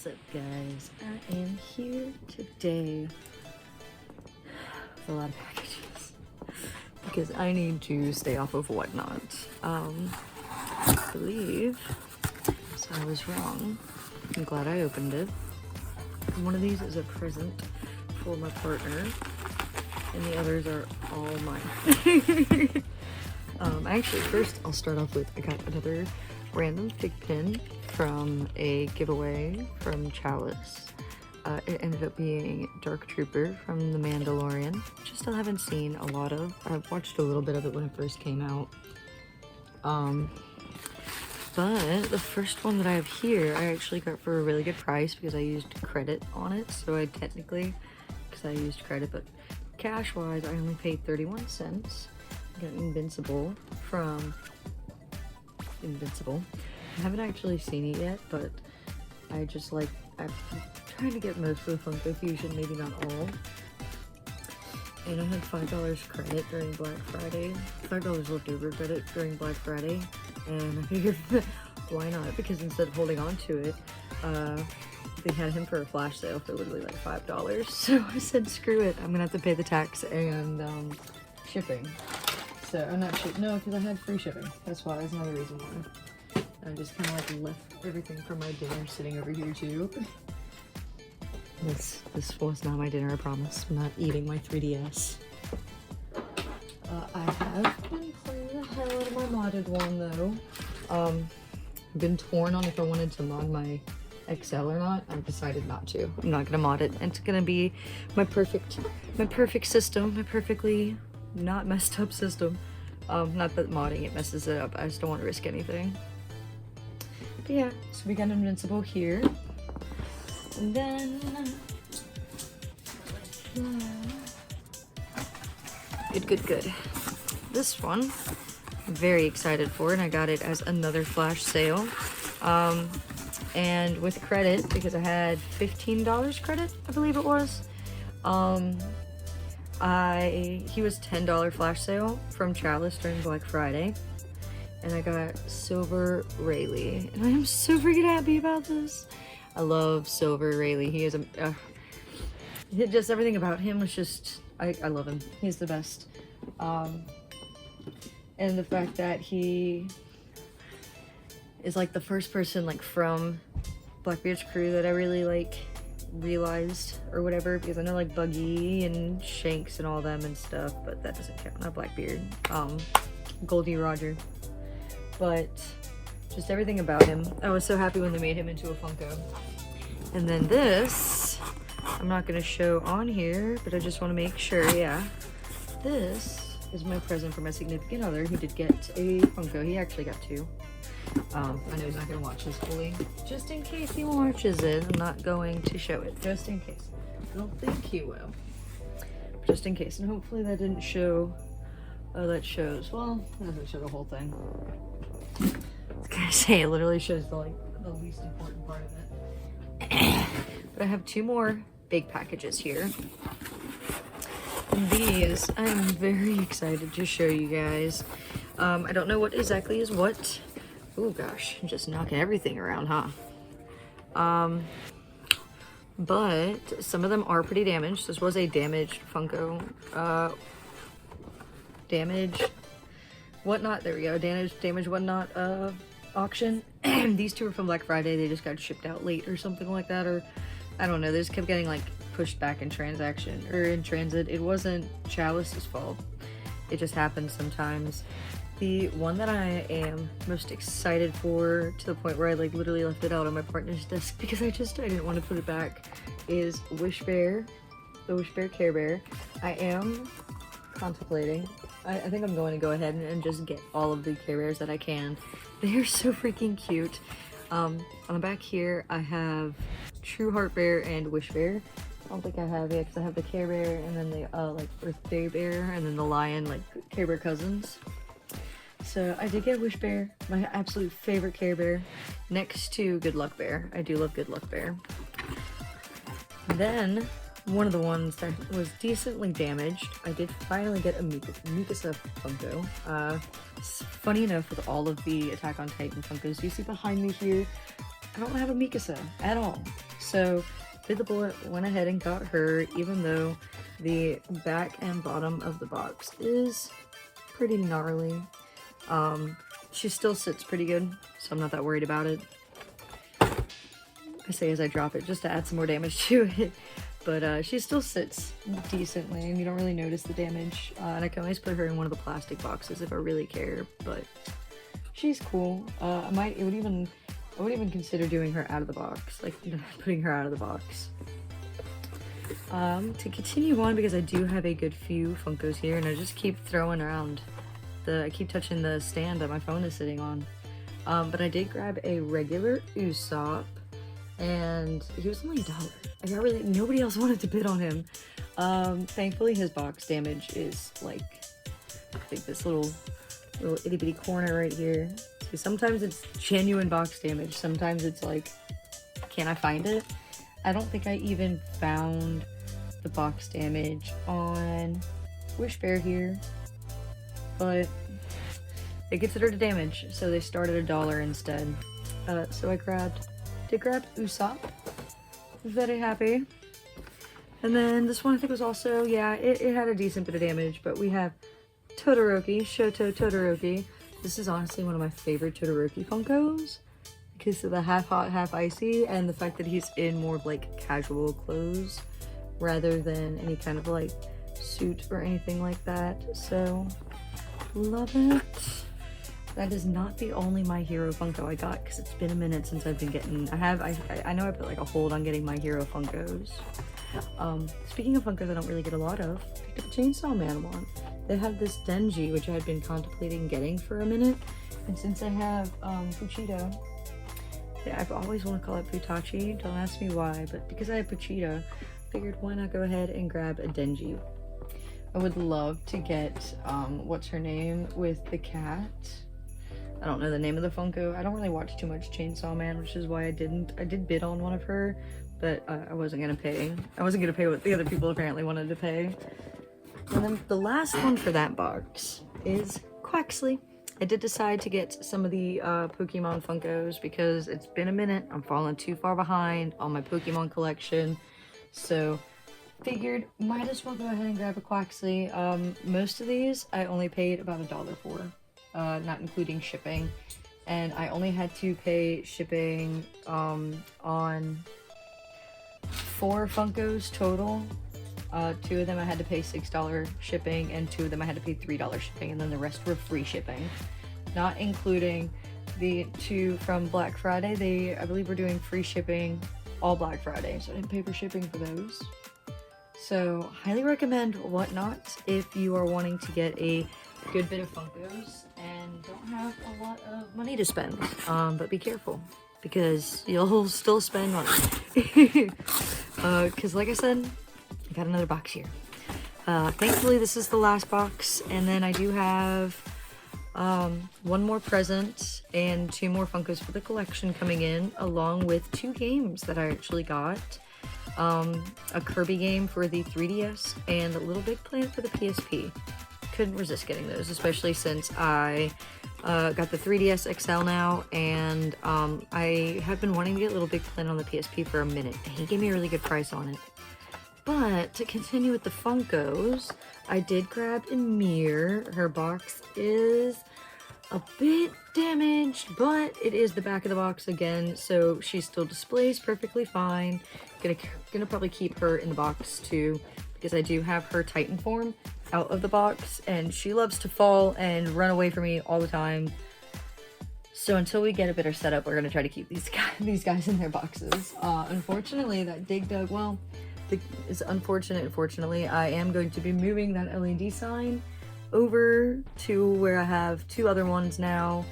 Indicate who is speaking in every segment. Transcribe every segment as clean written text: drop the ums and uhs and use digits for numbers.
Speaker 1: What's up, guys? I am here today with a lot of packages because I need to stay off of whatnot. I believe, so I was wrong. I'm glad I opened it. One of these is a present for my partner, and the others are all mine. Actually, first I'll start off with, I got another random fig pin from a giveaway from Chalice. It ended up being Dark Trooper from The Mandalorian, which I still haven't seen a lot of. I watched a little bit of it when it first came out. But the first one that I have here, I actually got for a really good price because I used credit on it. So I technically, because I used credit, but cash-wise, I only paid 31 cents. I got Invincible from Invincible. I haven't actually seen it yet, but I'm trying to get most of the Funko Fusion, maybe not all. And I had $5 credit during Black Friday, $5 leftover credit during Black Friday, and I figured, why not? Because instead of holding on to it, they had him for a flash sale for literally like $5. So I said, screw it, I'm gonna have to pay the tax and shipping. So I'm not sure, no, because I had free shipping. That's why. That's another reason why. I just kind of like left everything from my dinner sitting over here too. This was not my dinner, I promise. I'm not eating my 3DS. I have been playing the hell out of my modded one though. I've been torn on if I wanted to mod my XL or not. I've decided not to. I'm not gonna mod it. It's gonna be my perfect system, my perfectly not messed up system. Not that modding it messes it up. I just don't want to risk anything. But yeah, so we got Invincible here. And then good. This one I'm very excited for, and I got it as another flash sale. And with credit, because I had $15 credit, I believe it was. He was $10 flash sale from Chalice during Black Friday, and I got Silver Rayleigh, and I am so freaking happy about this. I love Silver Rayleigh. He is just everything about him was just, I love him. He's the best. And the fact that he is like the first person like from Blackbeard's crew that I really realized or whatever, because I know like Buggy and Shanks and all them and stuff, but that doesn't count. Not Blackbeard. Goldie Roger. But just everything about him. I was so happy when they made him into a Funko. And then this, I'm not going to show on here, but I just want to make sure, yeah. This is my present for my significant other. He did get a Funko. He actually got two. I know he's not going to watch this fully. Just in case he watches it, I'm not going to show it. Just in case. I don't think he will. Just in case. And hopefully that didn't show. Oh, that shows. Well, it doesn't show the whole thing. I was gonna say, it literally shows the least important part of it. But I have two more big packages here. And these, I'm very excited to show you guys. I don't know what exactly is what. Oh gosh, I'm just knocking everything around, huh? But some of them are pretty damaged. This was a damaged Funko. Damaged whatnot, there we go, damage whatnot auction. These two are from Black Friday. They just got shipped out late or something like that, or I don't know, they just kept getting like pushed back in transit. It wasn't Chalice's fault, it just happens sometimes. The one that I am most excited for, to the point where I like literally left it out on my partner's desk because I didn't want to put it back, is Wish Bear, the Wish Bear Care Bear. I am contemplating. I think I'm going to go ahead and just get all of the Care Bears that I can. They are so freaking cute. On the back here, I have True Heart Bear and Wish Bear. I don't think I have it because I have the Care Bear and then the like Birthday Bear and then the Lion, like Care Bear cousins. So I did get Wish Bear, my absolute favorite Care Bear, next to Good Luck Bear. I do love Good Luck Bear. Then one of the ones that was decently damaged, I did finally get a Mikasa Funko. Funny enough, with all of the Attack on Titan Funkos you see behind me here, I don't have a Mikasa at all. So bit the bullet, went ahead and got her, even though the back and bottom of the box is pretty gnarly. She still sits pretty good, so I'm not that worried about it. I say as I drop it just to add some more damage to it. But she still sits decently, and you don't really notice the damage. And I can always put her in one of the plastic boxes if I really care, but she's cool. I would even consider doing her out of the box, like putting her out of the box. To continue on, because I do have a good few Funkos here, and I just keep throwing around I keep touching the stand that my phone is sitting on. But I did grab a regular Usopp, and he was only $1. Nobody else wanted to bid on him. Thankfully his box damage is like, I think this little itty bitty corner right here. So sometimes it's genuine box damage, sometimes it's like, can I find it? I don't think I even found the box damage on Wish Bear here, but they considered it damage, so they started $1 instead. So I did grab Usopp. Very happy. And then this one I think was also, yeah, it had a decent bit of damage, but we have Todoroki, Shoto Todoroki. This is honestly one of my favorite Todoroki Funkos because of the half hot, half icy, and the fact that he's in more of like casual clothes rather than any kind of like suit or anything like that. So love it. That is not the only My Hero Funko I got, because it's been a minute since I've been getting, I know I put like a hold on getting My Hero Funkos. Speaking of Funkos I don't really get a lot of, picked up a Chainsaw Man one. They have this Denji, which I had been contemplating getting for a minute, and since I have Puchito, yeah, I've always want to call it Putachi, don't ask me why, but because I have Puchito, I figured why not go ahead and grab a Denji. I would love to get, what's her name, with the cat. I don't know the name of the Funko. I don't really watch too much Chainsaw Man, which is why I did bid on one of her, but I wasn't gonna pay. I wasn't gonna pay what the other people apparently wanted to pay. And then the last one for that box is Quaxley. I did decide to get some of the Pokemon Funkos because it's been a minute. I'm falling too far behind on my Pokemon collection. So figured might as well go ahead and grab a Quaxley. Most of these I only paid about $1 for. Not including shipping, and I only had to pay shipping on 4 Funkos total. 2 of them I had to pay $6 shipping, and 2 of them I had to pay $3 shipping, and then the rest were free shipping, not including the 2 from Black Friday. I believe were doing free shipping all Black Friday, so I didn't pay for shipping for those. So highly recommend Whatnot if you are wanting to get a good bit of Funkos and don't have a lot of money to spend. But be careful, because you'll still spend money. Because like I said, I got another box here. Thankfully this is the last box, and then I do have one more present and 2 more Funkos for the collection coming in, along with 2 games that I actually got. A Kirby game for the 3DS and a Little Big Planet for the PSP. Couldn't resist getting those, especially since I got the 3DS XL now, and I have been wanting to get Little Big Planet on the PSP for a minute, and he gave me a really good price on it. But to continue with the Funkos, I did grab Emir. Her box is a bit damaged, but it is the back of the box again, so she still displays perfectly fine. Gonna probably keep her in the box too, because I do have her Titan form out of the box, and she loves to fall and run away from me all the time. So until we get a better setup, we're gonna try to keep these guys in their boxes. Unfortunately, that Dig Dug, well, it's unfortunate. Unfortunately, I am going to be moving that LED sign over to where I have 2 other ones now,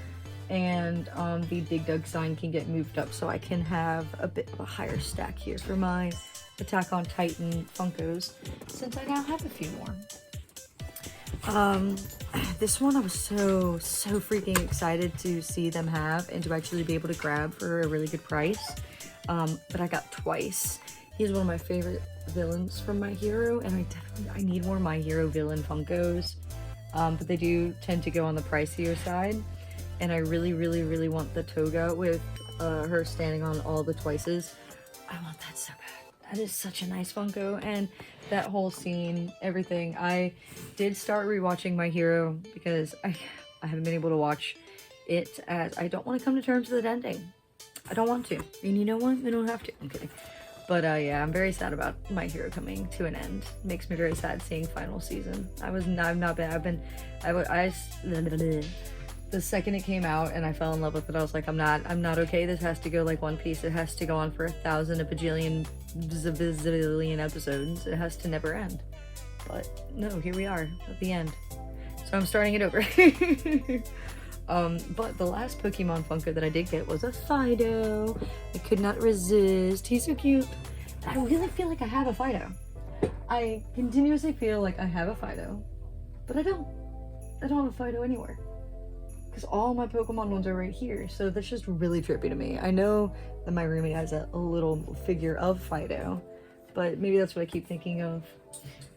Speaker 1: and the Dig Dug sign can get moved up so I can have a bit of a higher stack here for my Attack on Titan Funkos, since I now have a few more. This one I was so freaking excited to see them have and to actually be able to grab for a really good price, but I got twice. He's one of my favorite villains from My Hero, and I need more My Hero villain Funkos, but they do tend to go on the pricier side, and I really want the Toga with her standing on all the twices. I want that so bad. That is such a nice Funko, and that whole scene, everything. I did start rewatching My Hero because I haven't been able to watch it, as I don't want to come to terms with the ending. I don't want to. And you know what? I don't have to. I'm kidding. But yeah, I'm very sad about My Hero coming to an end. It makes me very sad seeing final season. The second it came out and I fell in love with it, I was like, I'm not okay. This has to go like One Piece. It has to go on for 1,000, a bajillion, bazillion episodes. It has to never end. But no, here we are at the end. So I'm starting it over. But the last Pokemon Funko that I did get was a Fido. I could not resist. He's so cute. I really feel like I have a Fido. I continuously feel like I have a Fido, but I don't. I don't have a Fido anywhere. Because all my Pokemon ones are right here, so that's just really trippy to me. I know that my roommate has a little figure of Fido, but maybe that's what I keep thinking of.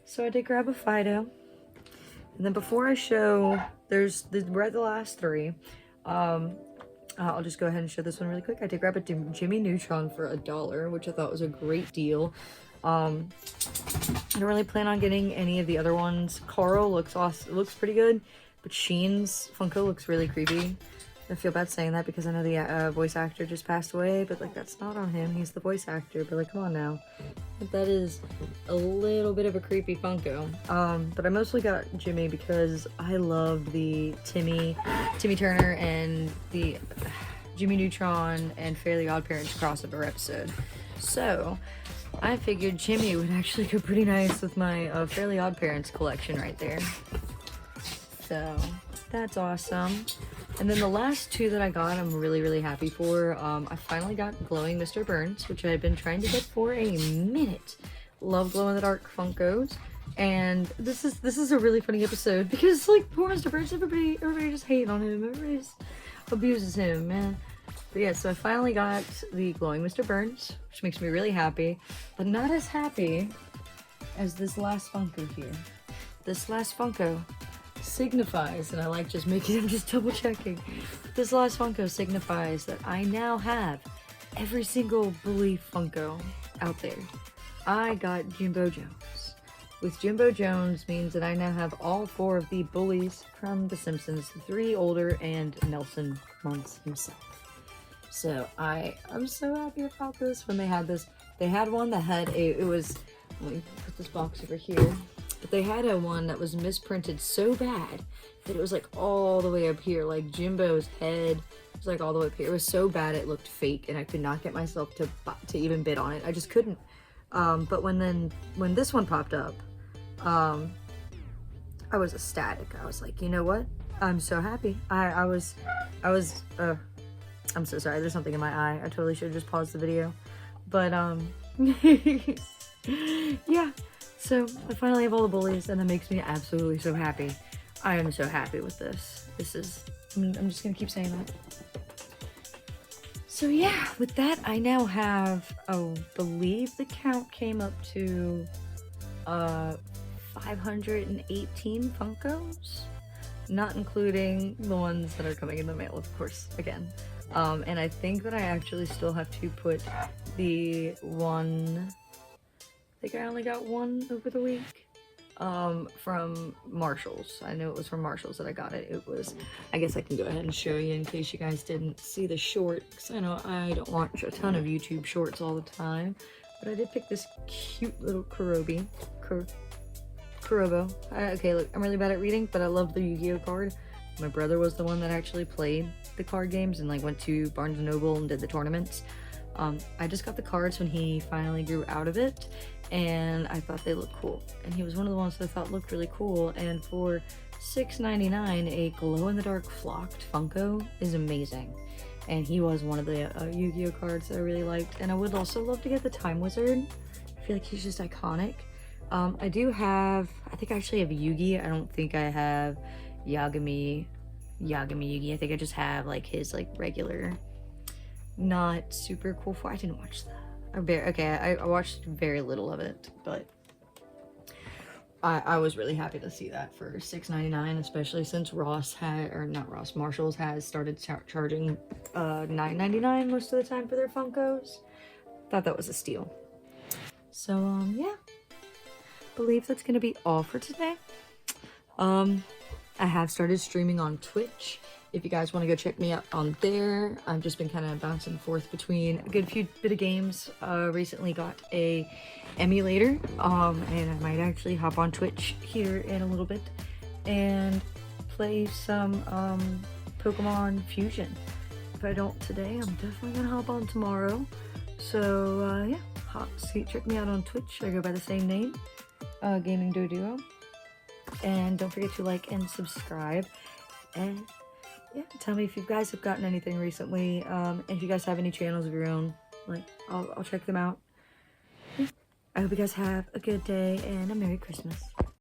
Speaker 1: So I did grab a Fido. And then before I show, we're at the last three. I'll just go ahead and show this one really quick. I did grab a Jimmy Neutron for $1, which I thought was a great deal. I don't really plan on getting any of the other ones. Carl looks awesome, it looks pretty good, but Sheen's Funko looks really creepy. I feel bad saying that because I know the voice actor just passed away, but like that's not on him. He's the voice actor, but like come on now. But that is a little bit of a creepy Funko. But I mostly got Jimmy because I love the Timmy Turner and the Jimmy Neutron and Fairly Odd Parents crossover episode. So I figured Jimmy would actually go pretty nice with my Fairly Odd Parents collection right there. So that's awesome. And then the last two that I got, I'm really, really happy for. I finally got Glowing Mr. Burns, which I've been trying to get for a minute. Love glow-in-the-dark Funkos. And this is a really funny episode because, like, poor Mr. Burns, everybody just hating on him. Everybody just abuses him, man. But yeah, so I finally got the Glowing Mr. Burns, which makes me really happy. But not as happy as this last Funko here. This last Funko signifies, and I like just making, I'm just double checking. This last Funko signifies that I now have every single bully Funko out there. I got Jimbo Jones. With Jimbo Jones means that I now have all 4 of the bullies from The Simpsons, the 3 older, and Nelson Muntz himself. So I'm so happy about this. When they had this, they had one that had let me put this box over here. But they had one that was misprinted so bad that it was like all the way up here, like Jimbo's head was like all the way up here. It was so bad it looked fake, and I could not get myself to even bid on it. I just couldn't. But when this one popped up, I was ecstatic. I was like, you know what? I'm so happy. I'm so sorry. There's something in my eye. I totally should have just paused the video. But yeah. So I finally have all the bullies, and that makes me absolutely so happy. I am so happy with this. I'm just gonna keep saying that. So yeah, with that, I now have, believe the count came up to 518 Funkos, not including the ones that are coming in the mail, of course, again. And I think that I actually still have to put the one, I think I only got one over the week, from Marshall's. I know it was from Marshall's that I got it. It was, I guess I can go ahead and show you in case you guys didn't see the short, because I know I don't watch a ton of YouTube shorts all the time, but I did pick this cute little Kurobo. Okay, look, I'm really bad at reading, but I love the Yu-Gi-Oh card. My brother was the one that actually played the card games and like went to Barnes & Noble and did the tournaments. I just got the cards when he finally grew out of it, and I thought they looked cool. And he was one of the ones that I thought looked really cool, and for $6.99, a glow-in-the-dark flocked Funko is amazing. And he was one of the Yu-Gi-Oh cards that I really liked, and I would also love to get the Time Wizard. I feel like he's just iconic. I do have, I think I actually have Yugi. I don't think I have Yagami Yugi. I think I just have like his like regular, not super cool I didn't watch that. I watched very little of it, but I was really happy to see that for $6.99, especially since Marshalls has started charging $9.99 most of the time for their Funkos. Thought that was a steal. So, yeah. Believe that's gonna be all for today. I have started streaming on Twitch. If you guys want to go check me out on there, I've just been kind of bouncing forth between a good few bit of games. Recently got a emulator, and I might actually hop on Twitch here in a little bit and play some Pokemon Fusion. If I don't today, I'm definitely gonna hop on tomorrow. So yeah, check me out on Twitch. I go by the same name, Gaming Duo. And don't forget to like and subscribe. And yeah, tell me if you guys have gotten anything recently. And if you guys have any channels of your own, like I'll check them out. Yeah. I hope you guys have a good day and a Merry Christmas.